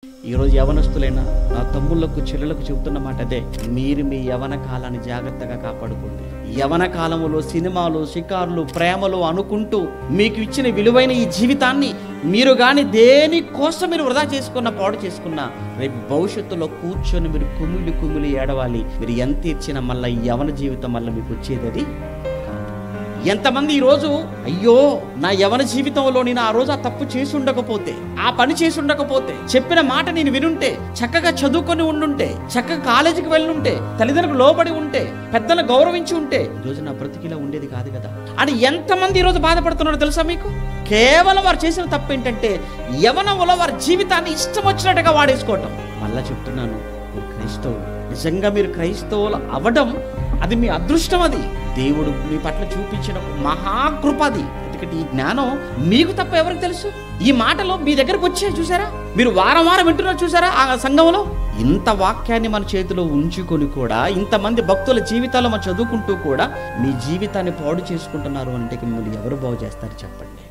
ఈరోజు యవనస్తులైనా నా తమ్ముళ్లకు చెల్లెలకు చెబుతున్న మాట అదే, మీరు మీ యవన కాలాన్ని జాగ్రత్తగా కాపాడుకోండి. యవన కాలములో సినిమాలు, షికార్లు, ప్రేమలు అనుకుంటూ మీకు ఇచ్చిన విలువైన ఈ జీవితాన్ని మీరు కానీ దేనికోసం మీరు వృధా చేసుకున్న, పాడు చేసుకున్నా రేపు భవిష్యత్తులో కూర్చొని మీరు కుమిలి ఏడవాలి. మీరు ఎంత ఇచ్చినా మళ్ళీ ఈ యవన జీవితం మళ్ళీ మీకు వచ్చేది అది. ఎంతమంది ఈరోజు అయ్యో నా యవన జీవితంలో నేను ఆ రోజు ఆ తప్పు చేసి ఉండకపోతే, ఆ పని చేసి ఉండకపోతే, చెప్పిన మాట నేను వినుంటే, చక్కగా చదువుకొని ఉండుంటే, చక్కగా కాలేజీకి వెళ్ళుంటే, తల్లిదండ్రులకు లోబడి ఉంటే, పెద్దలను గౌరవించి ఉంటే ఈరోజు నా బ్రతికిలా ఉండేది కాదు కదా అని ఎంతమంది ఈరోజు బాధపడుతున్నారో తెలుసా మీకు? కేవలం వారు చేసిన తప్పు ఏంటంటే యవనంలో వారి జీవితాన్ని ఇష్టం వచ్చినట్టుగా వాడేసుకోవటం. మళ్ళా చెప్తున్నాను, మీరు క్రైస్తవులు, నిజంగా మీరు క్రైస్తవులు అవ్వడం అది మీ అదృష్టం. అది దేవుడు మీ పట్ల చూపించిన మహాకృప. అది ఎందుకంటే ఈ జ్ఞానం మీకు తప్ప ఎవరికి తెలుసు? ఈ మాటలు మీ దగ్గరకు వచ్చాయి చూసారా? మీరు వారం వింటున్నారు చూసారా? ఆ సంఘంలో ఇంత వాక్యాన్ని మన చేతిలో ఉంచుకొని కూడా, ఇంతమంది భక్తుల జీవితాలు మనం చదువుకుంటూ కూడా మీ జీవితాన్ని పాడు చేసుకుంటున్నారు అంటే మిమ్మల్ని ఎవరు బాగు చేస్తారు చెప్పండి?